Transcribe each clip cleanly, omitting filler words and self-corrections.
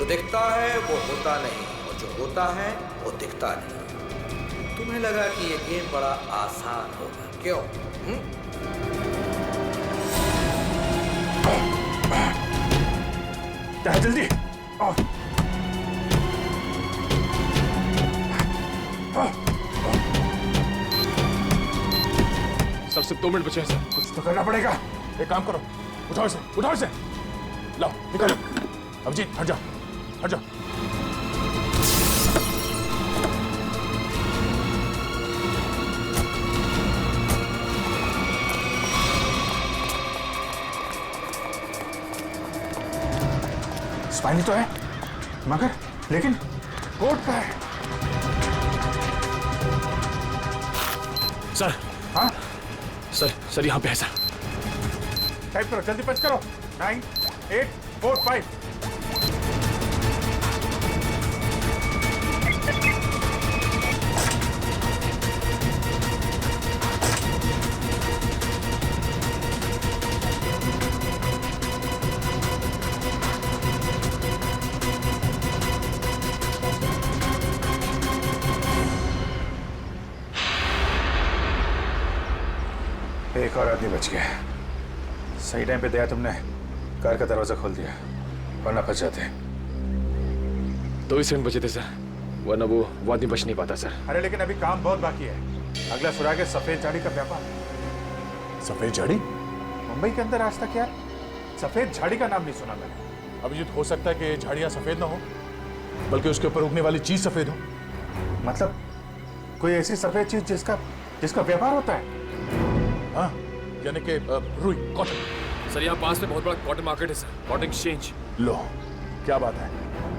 जो दिखता है वो होता नहीं, और जो होता है वो दिखता नहीं। तुम्हें लगा कि ये गेम बड़ा आसान होगा, क्यों? क्या है, जल्दी सर सिर्फ 2 मिनट बचे हैं सर। कुछ तो करना पड़ेगा। एक काम करो, उठाओ इसे, लाओ निकालो। अभिजीत हट जाओ। स्पाइनी तो है, मगर लेकिन कोट का है। सर। हाँ सर यहाँ पे है सर। टाइप करो, जल्दी पंच करो। 9, 8, 4, 5। एक और आदमी बच गया। सही टाइम पे दया तुमने कार का दरवाजा खोल दिया, वरना फंस जाते। 2 ही सेकंड बचे थे सर, वरना वो आदमी बच नहीं पाता सर। अरे लेकिन अभी काम बहुत बाकी है। अगला सुराग है सफेद झाड़ी का व्यापार। सफेद झाड़ी? मुंबई के अंदर आज तक यार सफेद झाड़ी का नाम नहीं सुना मैंने। अभिजीत, हो सकता है कि झाड़ियां सफेद ना हो, बल्कि उसके ऊपर उगने वाली चीज सफेद हो। मतलब कोई ऐसी सफेद चीज जिसका व्यापार होता है। हाँ, यानी कि रुई, कॉटन। सर यहाँ पास में बहुत बड़ा कॉटन मार्केट है सर, कॉटन एक्सचेंज। लो, क्या बात है,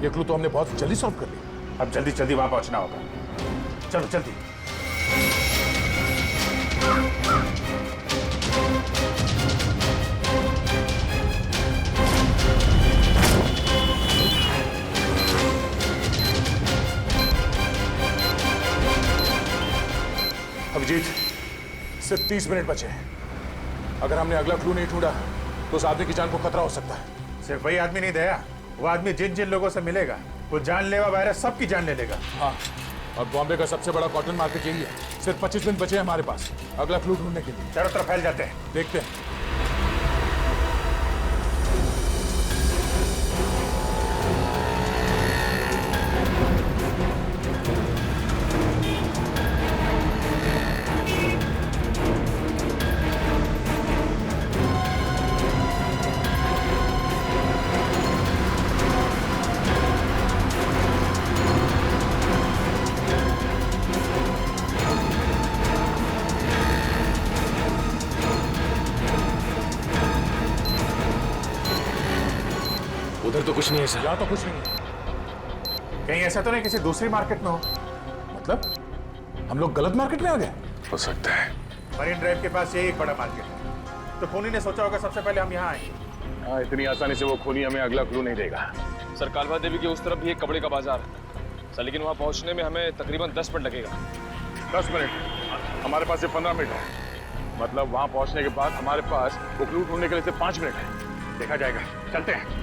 ये क्लू तो हमने बहुत जल्दी सॉल्व कर लिया। अब जल्दी वहां पहुंचना होगा। चलो जल्दी। अभिजीत, सिर्फ 30 मिनट बचे हैं। अगर हमने अगला क्लू नहीं ढूंढा तो उस आदमी की जान को खतरा हो सकता है। सिर्फ वही आदमी नहीं दया, वो आदमी जिन लोगों से मिलेगा वो जानलेवा वायरस सबकी जान ले लेगा। हाँ, और बॉम्बे का सबसे बड़ा कॉटन मार्केट यही है। सिर्फ 25 मिनट बचे हैं हमारे पास अगला क्लू ढूंढने के लिए। चारों तरफ फैल जाते हैं, देखते हैं। उधर तो कुछ नहीं है सर। यहाँ तो कुछ नहीं है। कहीं ऐसा तो नहीं किसी दूसरी मार्केट में हो? मतलब हम लोग गलत मार्केट में आ गए? हो सकता है। मरीन ड्राइव के पास यही एक बड़ा मार्केट है, तो खूनी ने सोचा होगा सबसे पहले हम यहाँ आएंगे। हाँ, इतनी आसानी से वो खूनी हमें अगला क्लू नहीं देगा। सर, कालवा देवी के उस तरफ भी एक कपड़े का बाजार है सर, लेकिन वहाँ पहुँचने में हमें तकरीबन 10 मिनट लगेगा। 10 मिनट? हमारे पास सिर्फ 15 मिनट है। मतलब वहाँ पहुँचने के बाद हमारे पास वो क्लू ढूंढने के लिए सिर्फ 5 मिनट है। देखा जाएगा, चलते हैं।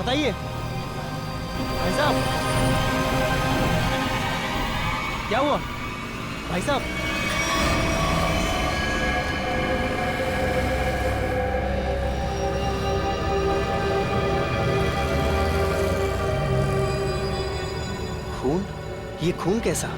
बताइए भाई साहब, क्या हुआ भाई साहब? खून? ये खून कैसा?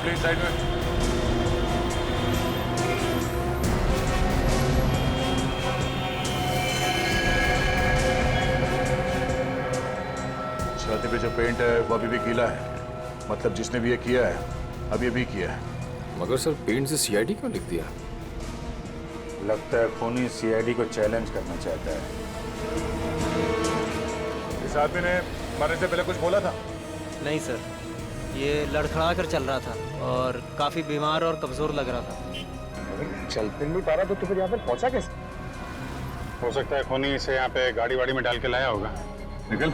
प्लीज साइड में। छाती पे जो पेंट है वो अभी भी गीला है, मतलब जिसने भी ये किया है अब ये भी किया है। मगर सर पेंट से सीआईडी क्यों लिख दिया? लगता है खूनी सीआईडी को चैलेंज करना चाहता है। इस आदमी ने मरने से पहले कुछ बोला था? नहीं सर, ये लड़खड़ा कर चल रहा था और काफी बीमार और कमजोर लग रहा था। चल फिर नहीं पा रहा तो फिर यहाँ पर पहुंचा कैसे? हो सकता है खूनी इसे यहाँ पे गाड़ी वाड़ी में डाल के लाया होगा। निकल।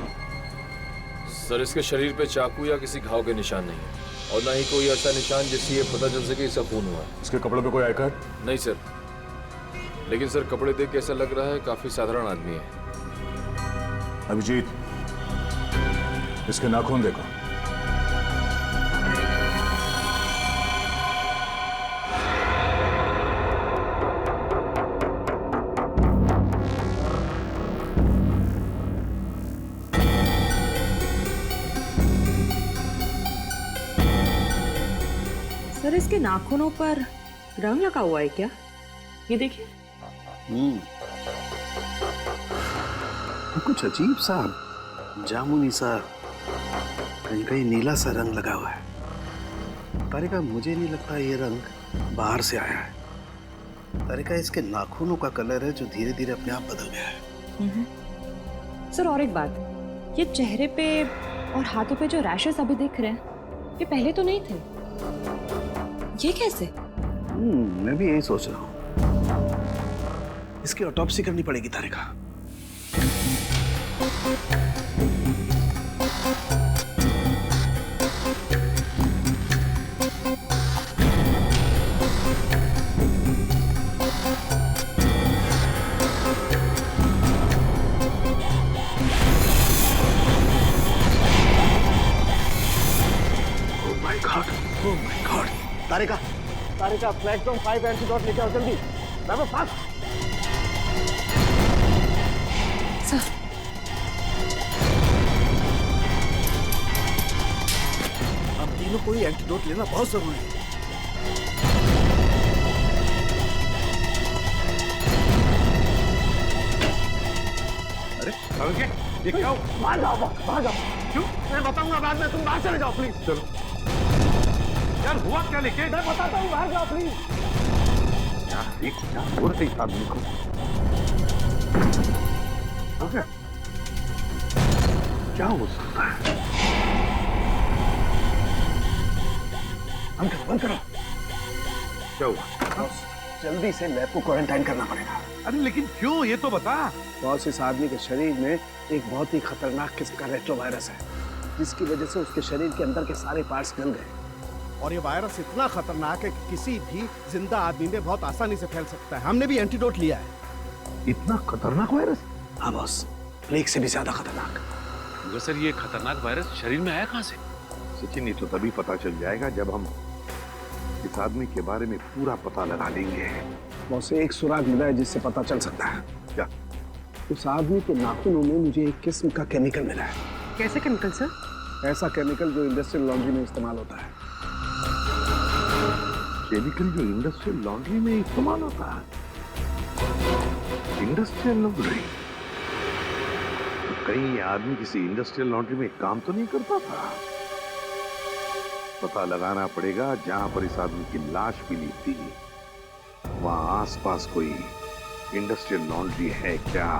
सर इसके शरीर पे चाकू या किसी घाव के निशान नहीं है और ना ही कोई ऐसा निशान जिससे ये पता चल सके इसका खून हुआ है। इसके कपड़ों पे कोई आई कार्ड? नहीं सर, लेकिन सर कपड़े देख के ऐसा लग रहा है काफी साधारण आदमी है। अभिजीत, इसके नाखून देखो। सर इसके नाखूनों पर रंग लगा हुआ है क्या? ये देखिए। कुछ अजीब सा जामुनी सा, कहीं कहीं नीला सा रंग लगा हुआ है। तारिका, मुझे नहीं लगता ये रंग बाहर से आया है। तारिका, इसके नाखूनों का कलर है जो धीरे धीरे अपने आप बदल गया है। सर और एक बात, ये चेहरे पे और हाथों पे जो रैशेस अभी दिख रहे हैं ये पहले तो नहीं थे। ये कैसे? मैं भी यही सोच रहा हूँ। इसकी ऑटोप्सी करनी पड़ेगी तारिका। Oh my God! Tarika, Tarika, flagstone 5 antidote लेके आओ जल्दी। बाबा फास्ट। सर, हम तीनों को ही एंटीडोट लेना बहुत जरूरी है। अरे ये क्या हो? बाहर जाओ, बाहर जाओ। क्यों? मैं बताऊंगा बाद में, तुम बाहर चले जाओ प्लीज। चलो यार, हुआ क्या लेके? मैं बताता हूँ, बाहर जाओ प्लीज। क्या हो रहा है इस आदमी को? क्या हो सकता है? बंद करो। क्या हुआ? जल्दी से लैब को क्वारंटाइन करना पड़ेगा। अरे लेकिन क्यों, ये तो बता। बॉस, इस आदमी के शरीर में एक बहुत ही खतरनाक किस्म का रेट्रोवायरस है, जिसकी वजह से उसके शरीर के अंदर के सारे पार्ट्स गल गए। और ये वायरस इतना खतरनाक है कि किसी भी जिंदा आदमी में बहुत आसानी से फैल सकता है। हमने भी एंटीडोट लिया है। इतना खतरनाक वायरस? हाँ बॉस, प्लेग से भी ज्यादा खतरनाक। सर ये खतरनाक वायरस शरीर में आया कहाँ से? सचिन, ये तो तभी पता चल जाएगा जब हम इस आदमी के बारे में पूरा पता लगा लेंगे। बॉस, एक सुराग मिला है जिससे पता चल सकता है। क्या? उस आदमी के नाखूनों में मुझे एक किस्म का केमिकल मिला है। कैसे केमिकल सर? ऐसा केमिकल जो इंडस्ट्रियल लॉन्ड्री में इस्तेमाल होता है। केमिकल जो इंडस्ट्रियल लॉन्ड्री में इस्तेमाल होता है? Industrial laundry? तो कहीं ये आदमी किसी इंडस्ट्रियल लॉन्ड्री में काम तो नहीं करता था? पता लगाना पड़ेगा जहां पर इस आदमी की लाश मिली थी, वहां आसपास कोई इंडस्ट्रियल लॉन्ड्री है क्या?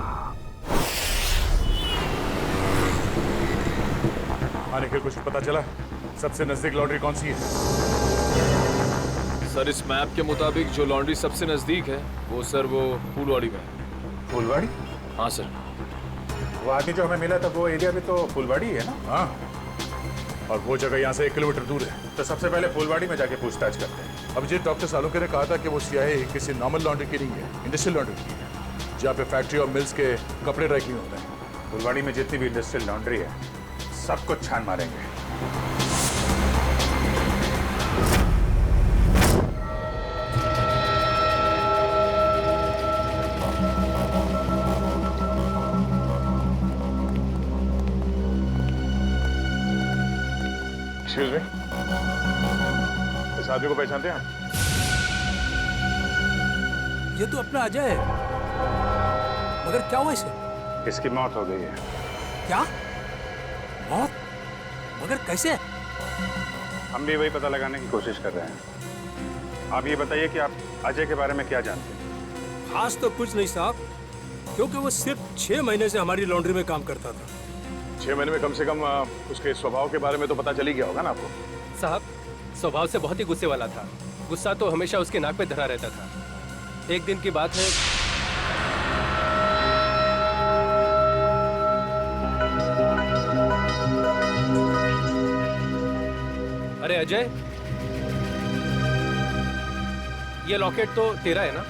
हाँ निखिल, कुछ पता चला? सबसे नजदीक लॉन्ड्री कौन सी है? सर इस मैप के मुताबिक जो लॉन्ड्री सबसे नजदीक है वो फूलवाड़ी में है। फुलवाड़ी? हाँ सर। वो आदमी जो हमें मिला था वो एरिया भी तो फुलवाड़ी है ना? हाँ, और वो जगह यहाँ से 1 किलोमीटर दूर है। तो सबसे पहले फुलवाड़ी में जाके पूछताछ करते हैं। अभिजीत, डॉक्टर सालुंके ने कहा था कि वो सियाही किसी नॉर्मल लॉन्ड्री की नहीं है, इंडस्ट्रियल लॉन्ड्री की है, जहाँ पे फैक्ट्री और मिल्स के कपड़े ड्राई क्लीन होते हैं। फुलवाड़ी में जितनी भी इंडस्ट्रियल लॉन्ड्री है सब कुछ छान मारेंगे। एक्सक्यूज मी, इस आदमी को पहचानते हैं? ये तो अपना अजय है, मगर क्या हुआ इसे? इसकी मौत हो गई है। क्या मौत? मगर कैसे? हम भी वही पता लगाने की कोशिश कर रहे हैं। आप ये बताइए कि आप अजय के बारे में क्या जानते हैं? खास तो कुछ नहीं साहब, क्योंकि वो सिर्फ 6 महीने से हमारी लॉन्ड्री में काम करता था। 6 महीने में कम से कम उसके स्वभाव के बारे में तो पता चल ही गया होगा ना आपको? साहब स्वभाव से बहुत ही गुस्से वाला था। गुस्सा तो हमेशा उसके नाक पे धरा रहता था। एक दिन की बात है, अरे अजय, ये लॉकेट तो तेरा है ना?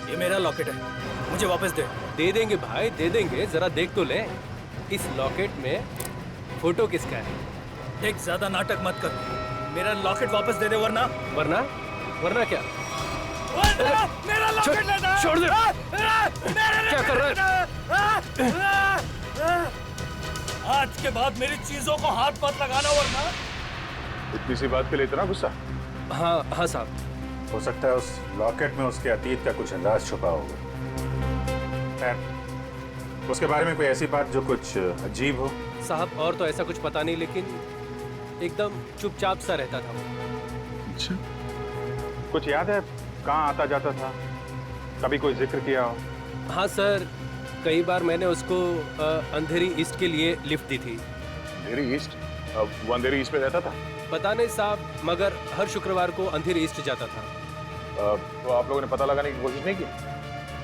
ये मेरा लॉकेट है, मुझे वापस दे। दे देंगे भाई, दे देंगे, जरा देख तो ले। इस लॉकेट में फोटो किसका है? एक ज्यादा नाटक मत कर, मेरा लॉकेट वापस दे दे वरना। वरना? वरना क्या? मेरा लॉकेट लेना। छोड़ दे। क्या कर रहा है? आज के बाद मेरी चीजों को हाथ मत लगाना वरना। इतनी सी बात के लिए इतना गुस्सा? हाँ हाँ साहब। हो सकता है उस लॉकेट में उसके अतीत का कुछ अंदाज छुपा होगा। खैर, उसके बारे में कोई ऐसी बात जो कुछ अजीब हो? साहब और तो ऐसा कुछ पता नहीं, लेकिन एकदम चुपचाप सा रहता था वो। अच्छा, कुछ याद है कहाँ आता जाता था? कभी कोई जिक्र किया हो? हाँ सर, कई बार मैंने उसको अंधेरी ईस्ट के लिए लिफ्ट दी थी। अंधेरी ईस्ट? वो अंधेरी ईस्ट में रहता था? पता नहीं साहब, मगर हर शुक्रवार को अंधेरी ईस्ट जाता था। तो आप लोगों ने पता लगाने की कोशिश नहीं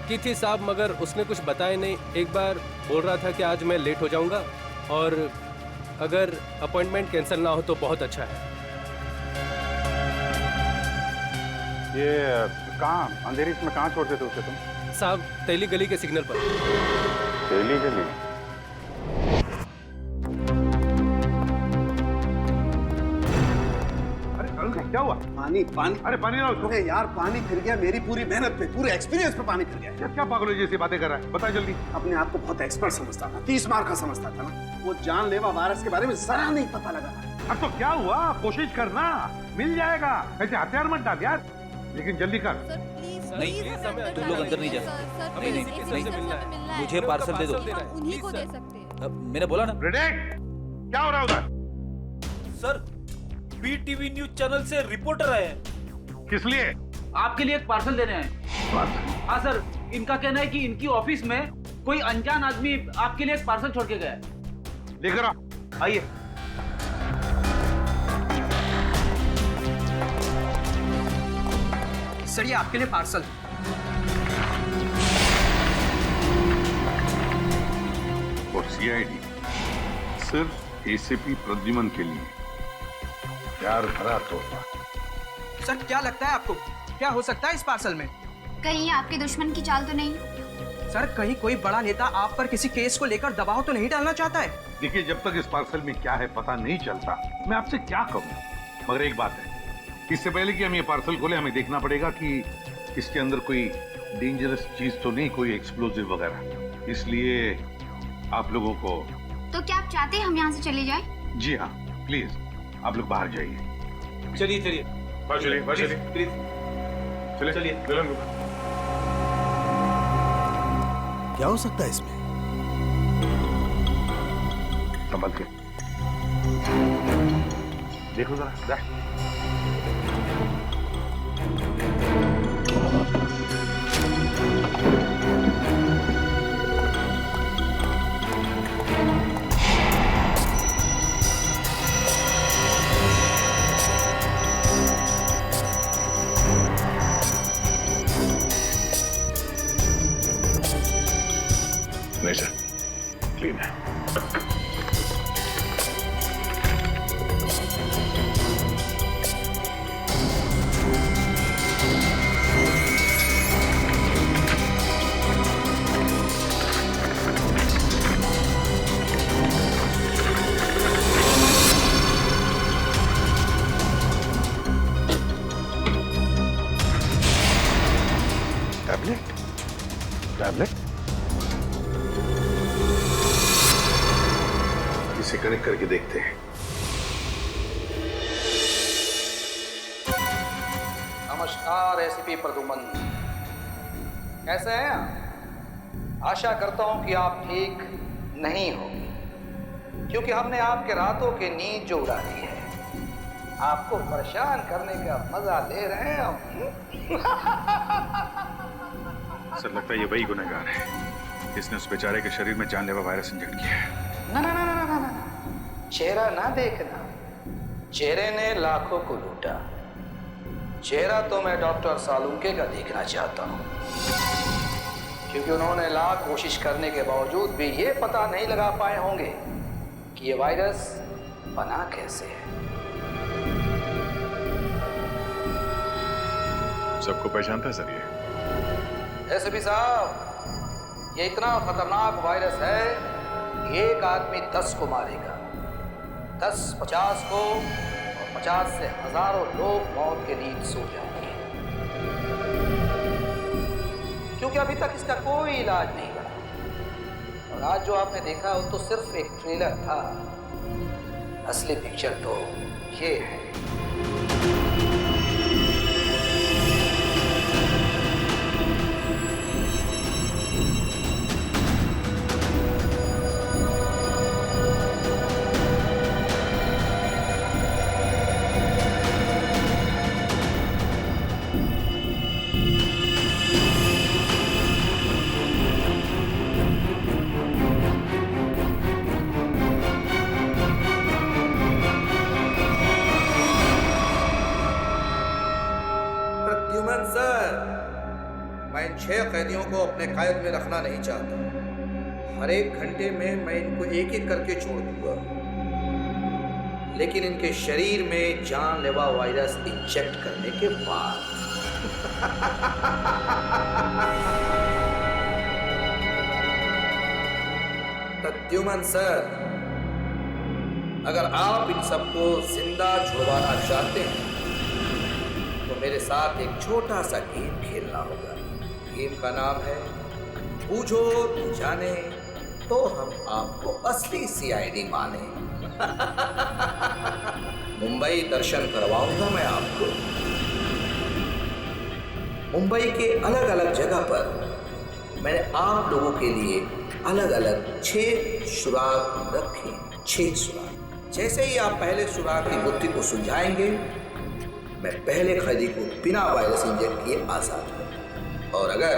की थी साहब, मगर उसने कुछ बताया नहीं। एक बार बोल रहा था कि आज मैं लेट हो जाऊंगा और अगर अपॉइंटमेंट कैंसिल ना हो तो बहुत अच्छा है। ये कहाँ अंधेरी में कहाँ छोड़ते थे उसे तुम? साहब तेली गली के सिग्नल पर। तेली गली? क्या हुआ? पानी पानी। अरे पानी लाओ। अरे यार पानी फिर गया मेरी पूरी मेहनत पे, पूरे एक्सपीरियंस पे पानी फिर गया। क्या पागलों जैसी बातें कर रहा है? बता जल्दी। अपने आप को बहुत एक्सपर्ट समझता था, 30 मार का समझता था ना। वो जानलेवा वायरस के बारे में जरा नहीं पता लगा। अब तो क्या हुआ? कोशिश करना, मिल जाएगा। ऐसे हथियार मत डाल यार, लेकिन जल्दी कर। नहीं, तुम लोग अंदर नहीं जा सकते। हमें नहीं मिलना है। मुझे पार्सल दे दो। उन्हीं को दे सकते हैं। मैंने बोला ना। प्रेडिक्ट, क्या हो रहा है उधर? सर, बीटीवी न्यूज चैनल से रिपोर्टर आए हैं। किस लिए? आपके लिए एक पार्सल देने आए। हाँ सर, इनका कहना है कि इनकी ऑफिस में कोई अनजान आदमी आपके लिए एक पार्सल छोड़ के गया है। लेकर आओ। आइए। सर ये आपके लिए पार्सल। और सीआईडी सिर्फ एसीपी प्रद्युमन के लिए प्यार भरा तोहफा। सर क्या लगता है आपको, क्या हो सकता है इस पार्सल में? कहीं आपके दुश्मन की चाल तो नहीं? सर कहीं कोई बड़ा नेता आप पर किसी केस को लेकर दबाव तो नहीं डालना चाहता है? देखिए, जब तक इस पार्सल में क्या है पता नहीं चलता, मैं आपसे क्या कहूँ। मगर एक बात है, इससे पहले कि हम ये पार्सल खोले हमें देखना पड़ेगा कि इसके अंदर कोई डेंजरस चीज तो नहीं, कोई एक्सप्लोजिव वगैरह। इसलिए आप लोगों को। तो क्या आप चाहते हैं हम यहाँ से चले जाएं? जी हाँ, प्लीज आप लोग बाहर जाइए। चलिए चलिए बाहर चलिए, बाहर चलिए, प्लीज चलिए चलिए। क्या हो सकता है इसमें? संभल के देखो जरा। टैबलेट? टैबलेट? इसे कनेक्ट करके देखते हैं। नमस्कार एसीपी प्रदुमन, कैसे हैं आप? आशा करता हूं कि आप ठीक नहीं होंगे, क्योंकि हमने आपके रातों की नींद जो उड़ा दी है, आपको परेशान करने का मजा ले रहे हैं हम। सर लगता है ये वही गुनहगार है जिसने उस बेचारे के शरीर में जानलेवा वायरस इंजेक्ट किया है। ना ना ना ना ना ना, चेहरा ना देखना, चेहरे ने लाखों को लूटा। चेहरा तो मैं डॉक्टर सालुंके का देखना चाहता हूँ, क्योंकि उन्होंने लाख कोशिश करने के बावजूद भी ये पता नहीं लगा पाए होंगे कि ये वायरस बना कैसे है। सबको पहचानता है सर ये? एसपी साहब, ये इतना खतरनाक वायरस है कि एक आदमी 10 को मारेगा, 10 50 को, और 50 से हजारों लोग मौत के नींद सो जाएंगे, क्योंकि अभी तक इसका कोई इलाज नहीं बना। और आज जो आपने देखा वो तो सिर्फ एक ट्रेलर था, असली पिक्चर तो ये है। प्रद्युमन सर, मैं इन 6 कैदियों को अपने कैद में रखना नहीं चाहता। हर एक घंटे में मैं इनको एक एक करके छोड़ दूंगा, लेकिन इनके शरीर में जानलेवा वायरस इंजेक्ट करने के बाद। प्रद्युमन सर, अगर आप इन सबको जिंदा छुड़वाना चाहते हैं तो मेरे साथ एक छोटा सा गेम खेलना होगा। गेम का नाम है बूझो तो जाने, तो हम आपको असली सीआईडी माने। मुंबई दर्शन करवाऊंगा मैं आपको। मुंबई के अलग अलग जगह पर मैंने आप लोगों के लिए अलग अलग 6 सुराग रखे। 6 सुराग। जैसे ही आप पहले सुराग की गुत्थी को सुलझाएंगे, मैं पहले कैदी को बिना वायरस इंजेक्ट किए आजाद करूं। और अगर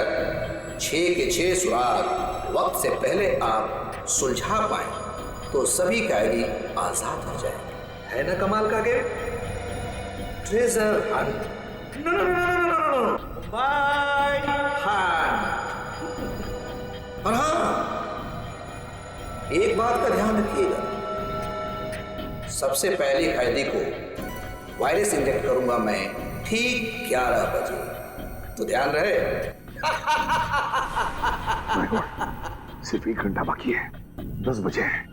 6 के 6 सुराग वक्त से पहले आप सुलझा पाए तो सभी कैदी आजाद हो जाएंगे। है ना कमाल का game? Treasure hunt. No no no no no, by hand. और हाँ, एक बात का ध्यान रखिएगा, सबसे पहले कैदी को वायरस इंजेक्ट करूंगा मैं ठीक 11 बजे, तो ध्यान रहे। सिर्फ 1 घंटा बाकी है, 10 बजे है।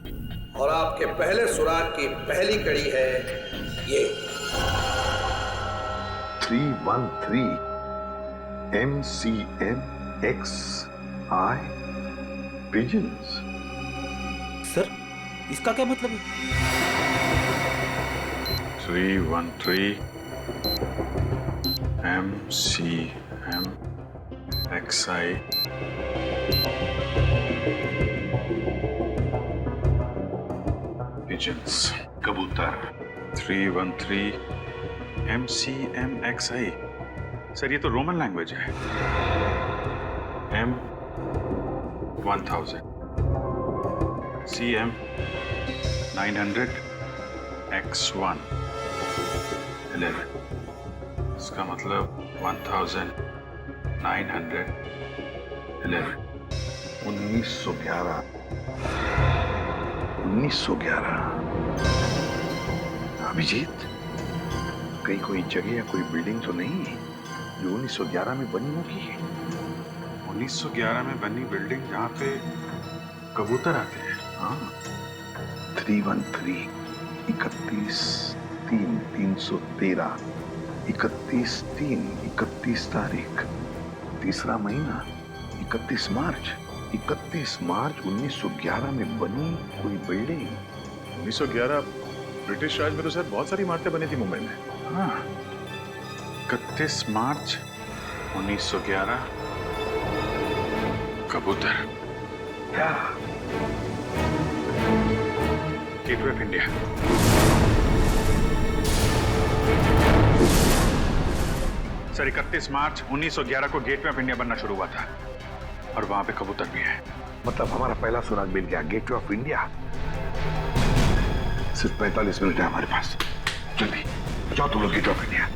और आपके पहले सुराग की पहली कड़ी है ये 313 MCMXI पिजन्स। सर, इसका क्या मतलब है? 313 MCMXI पिजन्स। कबूतर। 313 MCMXI। सर ये तो रोमन लैंग्वेज है। M 1000 CM 900 X1 11। इसका मतलब 1911। 1911। 1911। अभिजीत, कहीं कोई जगह या कोई बिल्डिंग तो नहीं जो 1911 में बनी होगी? 1911 में बनी बिल्डिंग जहाँ पे कबूतर आते हैं। हाँ, 313 31/3/313 31/3 31 तारीख तीसरा महीना 31 मार्च 1911 में बनी कोई बिल्डिंग। 1911 ब्रिटिश राज में तो सर बहुत सारी इमारतें बनी थी मुंबई में। हाँ, 31 मार्च 1911। कबूतर क्या? Gateway of India. सर 31 मार्च 1911 को गेटवे ऑफ इंडिया बनना शुरू हुआ था और वहां पे कबूतर भी है। मतलब हमारा पहला सुराग मिल गया, गेटवे ऑफ इंडिया। सिर्फ 45 मिनट है हमारे पास। जल्दी जाओ तुम लोग gateway of India.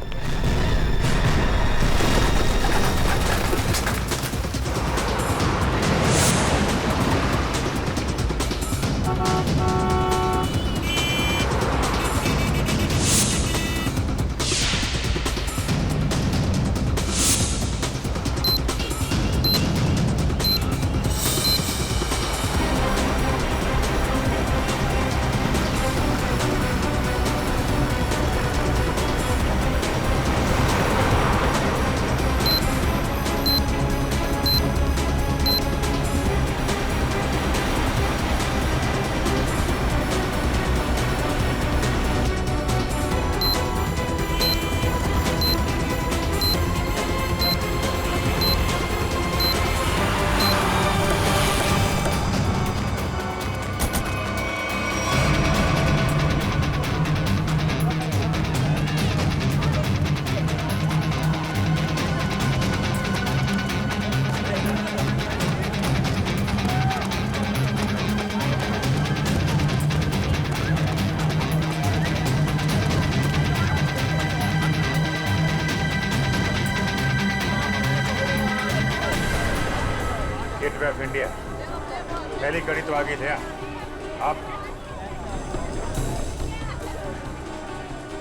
Gateway of India पहली कड़ी तो आगे थे आप।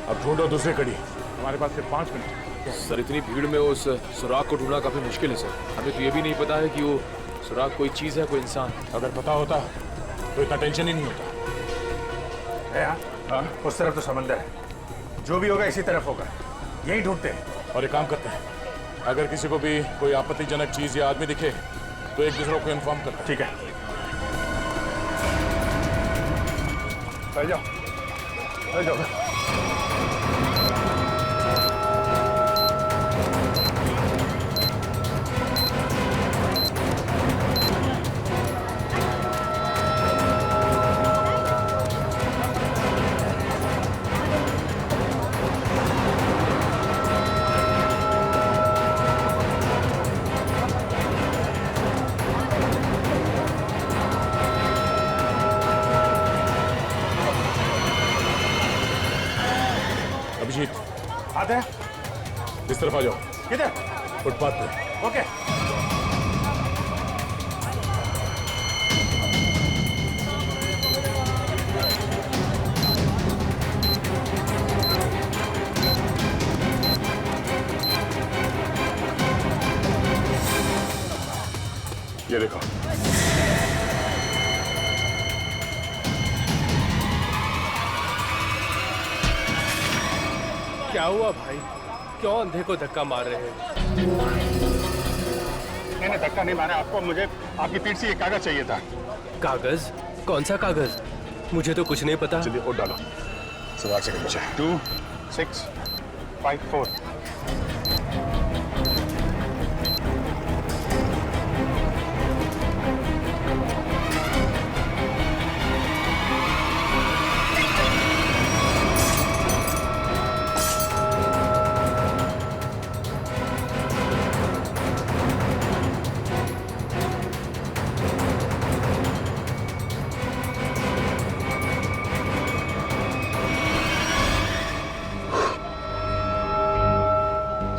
अब ढूंढो दूसरी कड़ी। हमारे पास सिर्फ 5 मिनट। सर इतनी भीड़ में उस सुराग को ढूंढना काफी मुश्किल है सर। हमें तो ये भी नहीं पता है कि वो सुराग कोई चीज है, कोई इंसान। अगर पता होता तो इतना टेंशन ही नहीं होता है। हाँ, उस तरफ तो समंदर है, जो भी होगा इसी तरफ होगा। यही ढूंढते हैं और एक काम करते हैं, अगर किसी को भी कोई आपत्तिजनक चीज या आदमी दिखे तो एक दूसरे को इन्फॉर्म करते हैं। ठीक है, चल जाओ, चल जाओ। अभिजीत आते हैं, इस तरफ आ जाओ। किधर? फुटपाथ पे। ओके। ये देखो, क्या हुआ भाई? क्यों अंधे को धक्का मार रहे हैं? मैंने धक्का नहीं मारा आपको, मुझे आपकी पीठ से ये कागज चाहिए था। कागज? कौन सा कागज? मुझे तो कुछ नहीं पता। जल्दी वोट डालो। सवाल से पीछे 2 6 5 4।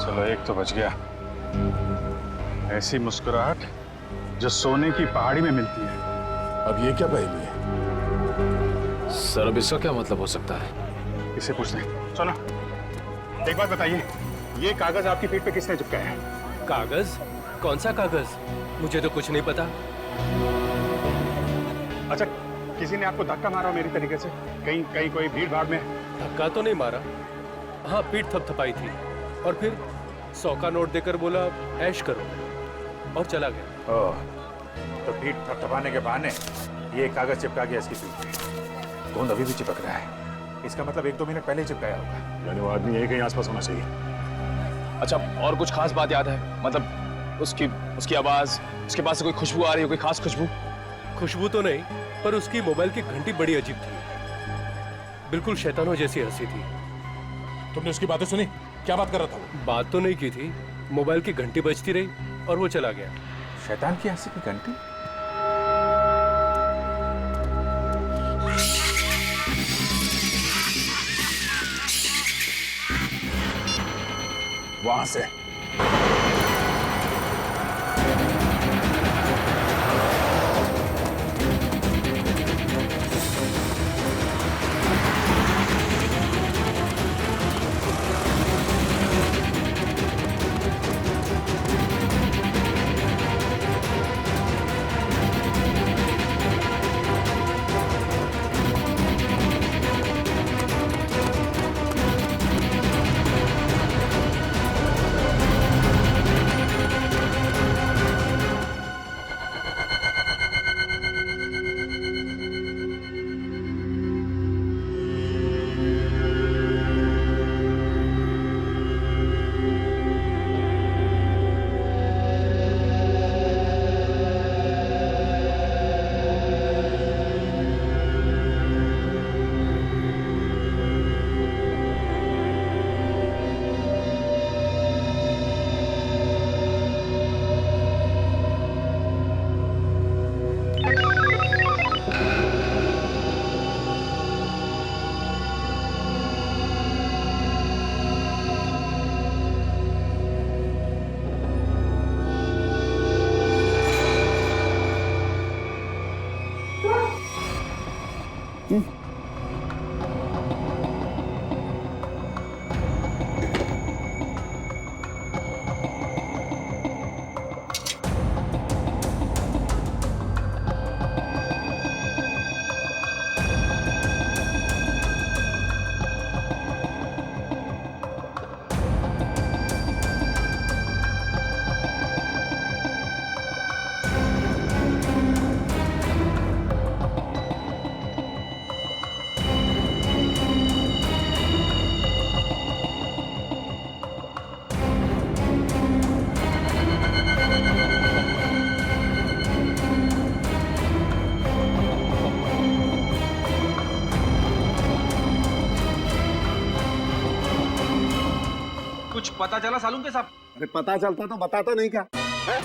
चलो एक तो बच गया। ऐसी मुस्कुराहट जो सोने की पहाड़ी में मिलती है। अब ये क्या पहेली है? सर अब इसका क्या मतलब हो सकता है? इसे पूछ लें। सुनो, एक बात बताइए, ये कागज आपकी पीठ पे किसने चिपकाया है? कागज? कौन सा कागज? मुझे तो कुछ नहीं पता। अच्छा, किसी ने आपको धक्का मारा मेरी तरीके से? कहीं कहीं कोई भीड़ भाड़ में? धक्का तो नहीं मारा। हाँ, पीठ थपथपाई थी और फिर 100 का नोट देकर बोला ऐश करो। और चला गया। ओह, तो पीठ थपथपाने के बहाने ये कागज चिपका गया इसकी पीठ पे। गोंद अभी भी चिपक रहा है, इसका मतलब 1-2 मिनट पहले चिपकाया होगा। यानी वो आदमी यही कहीं आसपास होना चाहिए। अच्छा, और कुछ खास बात याद है? मतलब उसकी आवाज, उसके पास से कोई खुशबू आ रही है, कोई खास खुशबू? खुशबू तो नहीं, पर उसकी मोबाइल की घंटी बड़ी अजीब थी, बिल्कुल शैतानों जैसी हंसी थी। तुमने उसकी बातें सुनी? क्या बात कर रहा था वो? बात तो नहीं की थी, मोबाइल की घंटी बजती रही और वो चला गया। शैतान की हंसी की घंटी? वहां से कुछ पता चला सालून के साहब? अरे पता चलता तो बताता नहीं क्या है?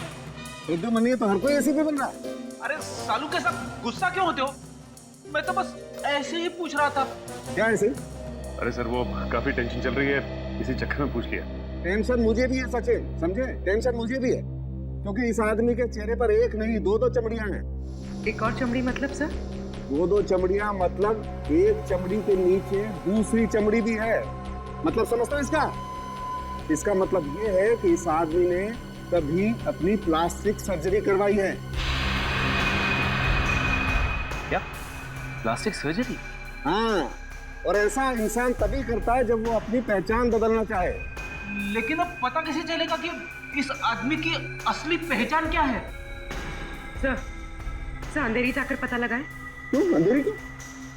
एकदम मनी है तो हर कोई ऐसे भी बन रहा है। अरे सालू के साथ गुस्सा क्यों होते हो? मैं तो बस ऐसे ही पूछ रहा था। क्या ऐसे? अरे सर, वो काफी टेंशन चल रही है, इसी चक्कर में पूछ लिया। टेंशन मुझे भी है सचिन, समझे? टेंशन मुझे भी है, क्योंकि इस आदमी के चेहरे पर एक नहीं 2-2 चमड़ियां हैं। एक और चमड़ी मतलब सर? 2-2 चमड़ियां मतलब एक चमड़ी के नीचे दूसरी चमड़ी भी है। मतलब समझते हो इसका? इसका मतलब ये है कि इस आदमी ने कभी अपनी प्लास्टिक सर्जरी करवाई है। क्या? Plastic surgery? हाँ, और ऐसा इंसान तभी करता है जब वो अपनी पहचान बदलना चाहे। लेकिन अब पता कैसे चलेगा कि इस आदमी की असली पहचान क्या है? सर अंधेरी जाकर पता लगाए। क्यों अंधेरी क्यों?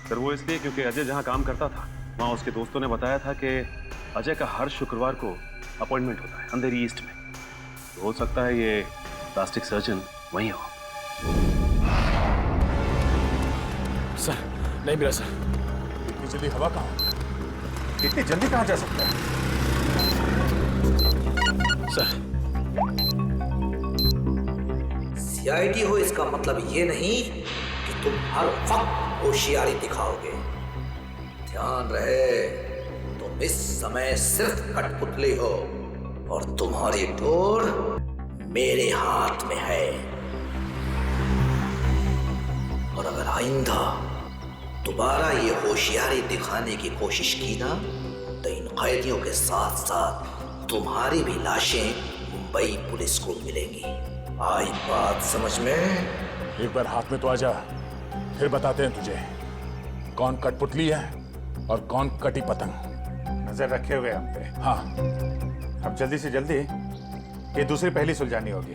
सर वो इसलिए क्योंकि अजय जहाँ काम करता था वहाँ उसके दोस्तों ने बताया था कि अजय का हर शुक्रवार को अपॉइंटमेंट होता है अंधेरी ईस्ट में। तो हो सकता है ये प्लास्टिक सर्जन वहीं हो। सर नहीं मिला सर। इतनी जल्दी हवा कहाँ? इतनी जल्दी कहाँ जा सकता है? सर सीआईडी हो इसका मतलब ये नहीं कि तुम हर वक्त होशियारी दिखाओगे। ध्यान रहे, तुम इस समय सिर्फ कठपुतली हो और तुम्हारी डोर मेरे हाथ में है। और अगर आइंदा दोबारा ये होशियारी दिखाने की कोशिश की ना, तो इन कैदियों के साथ साथ तुम्हारी भी लाशें मुंबई पुलिस को मिलेंगी। आई बात समझ में? एक बार हाथ में तो आ जा, फिर बताते हैं तुझे कौन कठपुतली है और कौन कटी पतंग। नजर रखे हुए हम पे। हाँ, अब जल्दी से जल्दी ये दूसरी पहली सुलझानी होगी,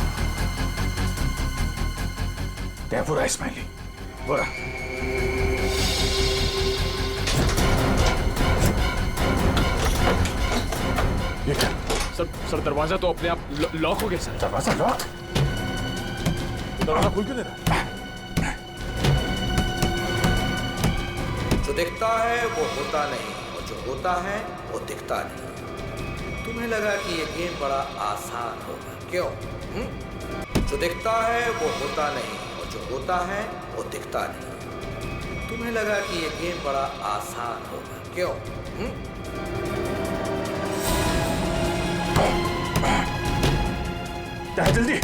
है। लगता है बुरा स्माइली, बुरा। ये क्या? सर दरवाजा तो अपने आप लॉक हो गया सर। दरवाजा लॉक? दरवाजा खुल क्यों नहीं रहा? जो दिखता है वो होता नहीं, और जो होता है वो दिखता नहीं। तुम्हें लगा कि ये गेम बड़ा आसान होगा, क्यों? जो दिखता है वो होता नहीं, और जो होता है वो दिखता नहीं। तुम्हें लगा कि ये गेम बड़ा आसान होगा, क्यों? जल्दी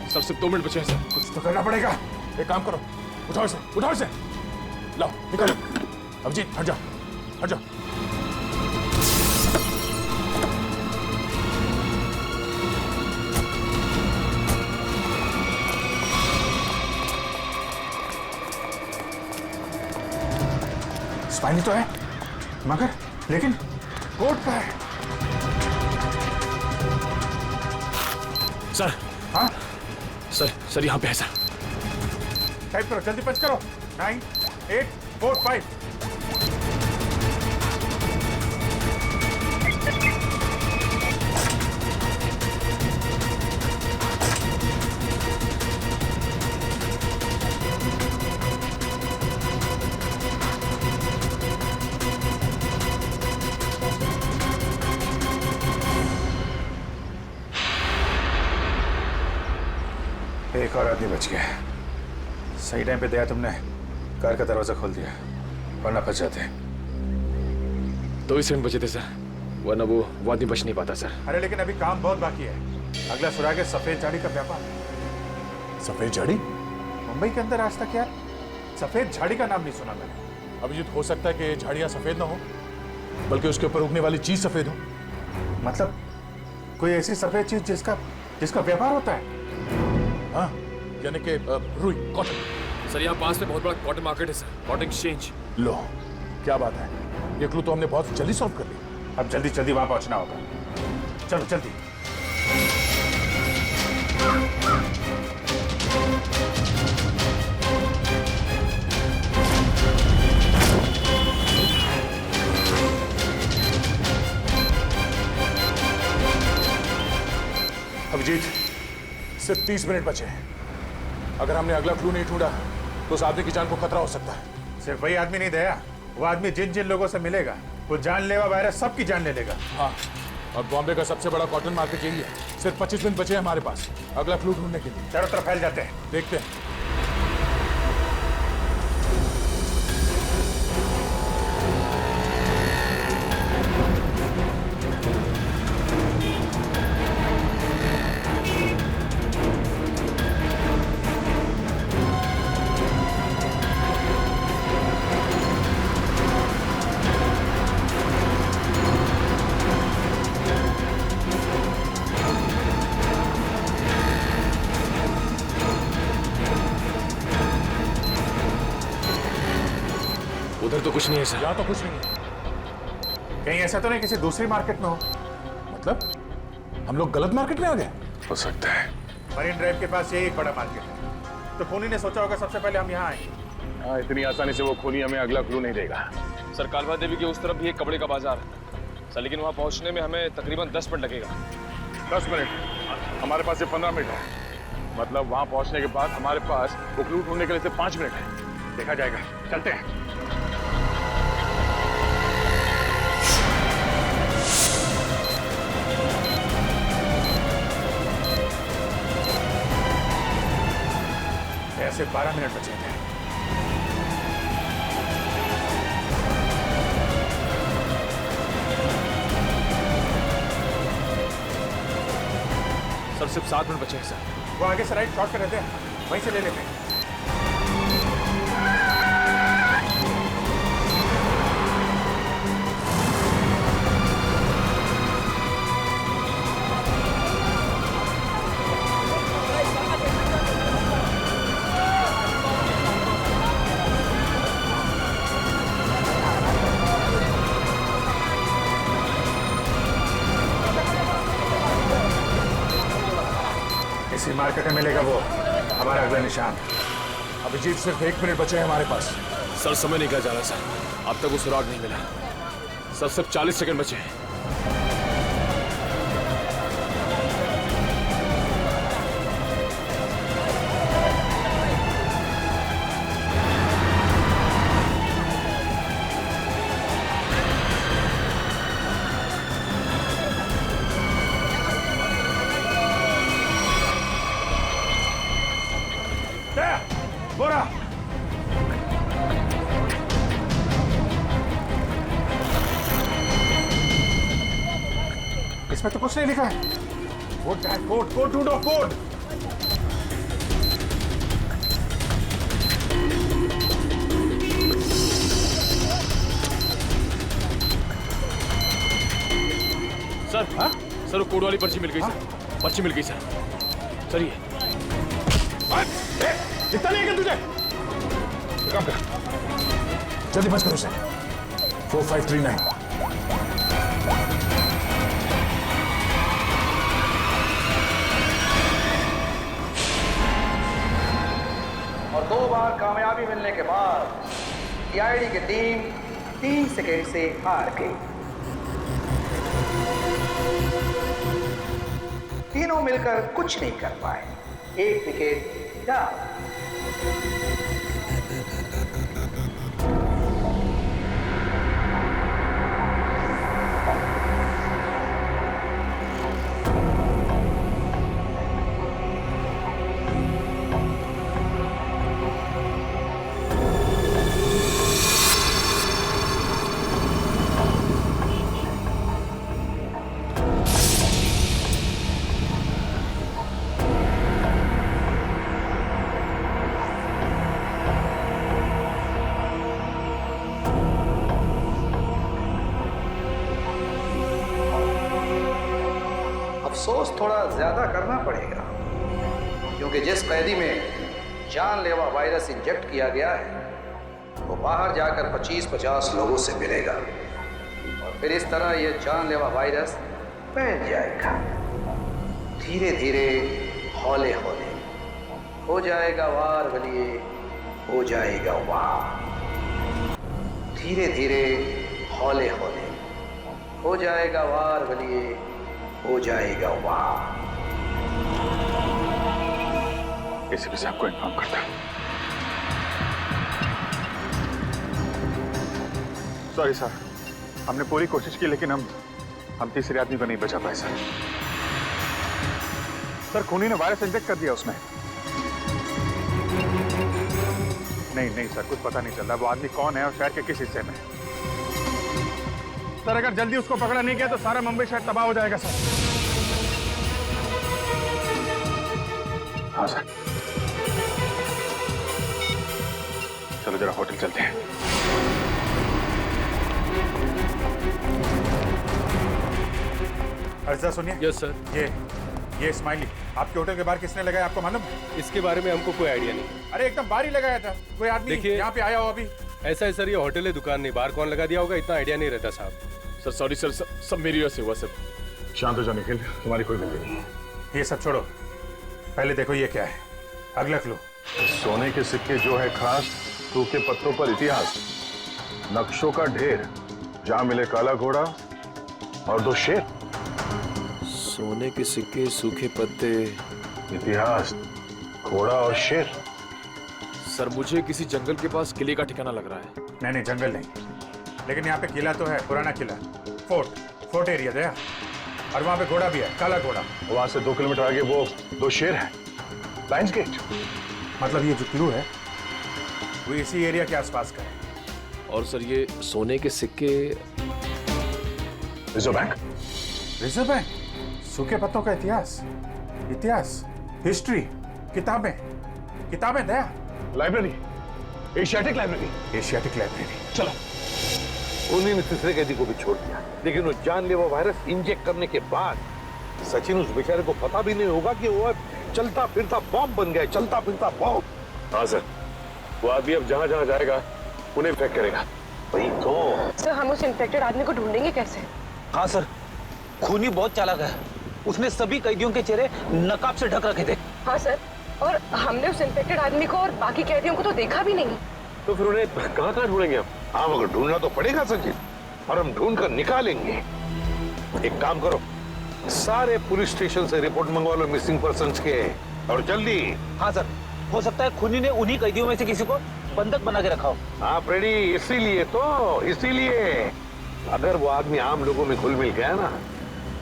सर सिर्फ 2 मिनट बचे हैं सर। कुछ तो करना पड़ेगा। एक काम करो, उठाओ इसे, लाओ निकलो। अभिजीत हट जाओ। स्पाइनी तो है, मगर लेकिन कोट का है। सर। हाँ सर यहाँ पे है सर। टाइप करो, जल्दी पंच करो। 9 8 4 5। एक और आदमी बच गया। सही टाइम पे दया तुमने कार का दरवाजा खोल दिया, वरना फंस जाते। 2 सेकंड बचे थे सर, वरना वो आदमी बच नहीं पाता सर। अरे लेकिन अभी काम बहुत बाकी है। अगला सुराग है सफेद झाड़ी का व्यापार। सफेद झाड़ी? मुंबई के अंदर आज तक यार सफेद झाड़ी का नाम नहीं सुना मैंने। अभिजीत, हो सकता है कि झाड़ियां सफेद ना हो, बल्कि उसके ऊपर उगने वाली चीज सफेद हो। मतलब कोई ऐसी सफेद चीज जिसका व्यापार होता है? हाँ, यानी कि रुई, कॉटन। सर यहाँ पास में बहुत बड़ा कॉटन मार्केट है सर, कॉटन एक्सचेंज। लो, क्या बात है, ये क्लू तो हमने बहुत जल्दी सॉल्व कर लिया। अब जल्दी वहां पहुंचना होगा। चलो जल्दी। अभिजीत, सिर्फ 30 मिनट बचे हैं। अगर हमने अगला क्लू नहीं ढूंढा तो उस आदमी की जान को खतरा हो सकता है। सिर्फ वही आदमी नहीं दया, वो आदमी जिन लोगों से मिलेगा वो जानलेवा वायरस सबकी जान ले लेगा। हाँ, और बॉम्बे का सबसे बड़ा कॉटन मार्केट यही है। सिर्फ 25 मिनट बचे हैं हमारे पास अगला क्लू ढूंढने के लिए। चारों तरफ फैल जाते हैं, देखते हैं। उधर तो कुछ नहीं है सर। यहाँ तो कुछ नहीं है। कहीं ऐसा तो नहीं किसी दूसरी मार्केट में हो? मतलब हम लोग गलत मार्केट में आ गए? हो सकता है। मरीन ड्राइव के पास यही एक बड़ा मार्केट है, तो खूनी ने सोचा होगा सबसे पहले हम यहाँ आएंगे। हाँ, इतनी आसानी से वो खूनी हमें अगला क्लू नहीं देगा। सर कालवा देवी के उस तरफ भी एक कपड़े का बाजार है सर, लेकिन वहाँ पहुँचने में हमें तकरीबन 10 मिनट लगेगा। 10 मिनट? हमारे पास सिर्फ 15 मिनट है। मतलब वहां पहुंचने के बाद हमारे पास वो क्लू ढूंढने के लिए सिर्फ 5 मिनट है। देखा जाएगा, चलते हैं। ऐसे 12 मिनट बचे थे। सर सिर्फ 7 मिनट बचे हैं सर। वो आगे से राइट शॉर्ट कर रहते हैं, वहीं से ले लेते हैं। मार्केट में मिलेगा वो हमारा अगला निशान। अभिजीत सिर्फ 1 मिनट बचे हैं हमारे पास। सर समय निकला जा रहा सर, अब तक वो सुराग नहीं मिला सर, सिर्फ 40 सेकंड बचे हैं। बोरा इसमें तो कुछ नहीं लिखा है। कोड क्या है? कोड कोड ढूंढो, कोड। सर हाँ सर, वो कोड वाली पर्ची मिल गई सर, पर्ची मिल गई सर। सर ये इतना नहीं है तुझे? काम कर, जल्दी बच करो उसे। 4539। और 2 बार कामयाबी मिलने के बाद सीआईडी की टीम 3 सेकेंड से हार गई। तीनों मिलकर कुछ नहीं कर पाए। 1 विकेट डाउन। अफसोस थोड़ा ज्यादा करना पड़ेगा, क्योंकि जिस कैदी में जानलेवा वायरस इंजेक्ट किया गया है वो बाहर जाकर 25-50 लोगों से मिलेगा और फिर इस तरह ये जानलेवा वायरस फैल जाएगा। धीरे धीरे, हौले हौले हो जाएगा वार वलिए, हो जाएगा वार। धीरे धीरे, हौले हौले हो जाएगा वार वलिए, हो जाएगा वाह। एसीपी साहब को इन्फॉर्म करता। सॉरी सर, हमने पूरी कोशिश की लेकिन हम तीसरे आदमी को नहीं बचा पाए सर। सर खूनी ने वायरस इंजेक्ट कर दिया उसमें। नहीं सर, कुछ पता नहीं चल रहा वो आदमी कौन है और शहर के किस हिस्से में। सर अगर जल्दी उसको पकड़ा नहीं गया तो सारा मुंबई शहर तबाह हो जाएगा सर। हाँ सर, चलो जरा होटल चलते हैं। अर्जा सुनिए। Yes sir. ये स्माइली आपके होटल के बाहर किसने लगाया आपको मालूम? इसके बारे में हमको कोई आइडिया नहीं। अरे एकदम बाहर ही लगाया था, कोई आदमी यहाँ पे आया हो अभी? ऐसा है सर, ये होटल है, दुकान नहीं, बाहर कौन लगा दिया होगा इतना आइडिया नहीं रहता साहब। सर सॉरी सर, सब मेरी वजह से हुआ सर। शांत हो जाओ निखिल, तुम्हारी कोई गलती नहीं। ये सब छोड़ो, पहले देखो ये क्या है। अगला क्लू। सोने के सिक्के जो है खास, सूखे पत्तों पर इतिहास, नक्शों का ढेर, जहां मिले काला घोड़ा और 2 शेर। सोने के सिक्के, सूखे पत्ते, इतिहास, घोड़ा और शेर। सर मुझे किसी जंगल के पास किले का ठिकाना लग रहा है। नहीं जंगल नहीं, लेकिन यहाँ पे किला तो है, पुराना किला, फोर्ट एरिया दया, और वहाँ पे घोड़ा भी है, काला घोड़ा। वहां से 2 किलोमीटर आगे वो 2 शेर हैं, लायंस गेट। मतलब ये जो क्लू है वो इसी एरिया के आसपास का है। और सर ये सोने के सिक्के, रिजर्व बैंक। रिजर्व बैंक, सूखे पत्तों का इतिहास, हिस्ट्री, किताबें दया। Library, Asiatic library. चलो। उन्हीं ने तीसरे कैदी को भी छोड़ दिया, लेकिन वो जानलेवा वायरस इंजेक्ट करने के बाद सचिन उस बेचारे को पता भी नहीं होगा कि वो चलता फिरता बॉम्ब बन गया, चलता फिरता बॉम्ब। हाँ सर, वो आदमी अब जहाँ जहाँ जाएगा उन्हें इन्फेक्ट करेगा। वही तो सर, हम उस इन्फेक्टेड आदमी को ढूंढेंगे कैसे? हाँ सर, खूनी बहुत चालाक है, उसने सभी कैदियों के चेहरे नकाब से ढक रखे थे। हाँ सर, और हमने उस इन्फेक्टेड आदमी को और बाकी कैदियों को तो देखा भी नहीं। तो फिर उन्हें कहाँ कहाँ ढूंढेंगे हम? हाँ मगर ढूंढना तो पड़ेगा सचिन, और हम ढूंढ कर निकालेंगे। एक काम करो, सारे पुलिस स्टेशन से रिपोर्ट मंगवा लो मिसिंग पर्सन्स के, और जल्दी। हाँ सर, हो सकता है खूनी ने उन्हीं कैदियों में से किसी को बंधक बना के रखा हो। हाँ फ्रेडी, इसीलिए अगर वो आदमी आम लोगों में घुल मिल गया ना,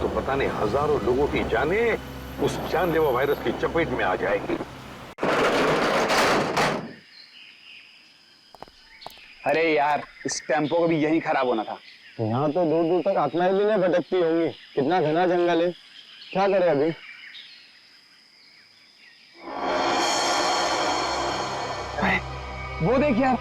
तो पता नहीं हजारों लोगों की जानें उस जानलेवा वायरस की चपेट में आ जाएगी। अरे यार, इस टेम्पो को भी यही खराब होना था। यहाँ तो दूर दूर तक आत्माएं भी नहीं भटकती होंगी, कितना घना जंगल है। क्या करें अभी? वो देख यार,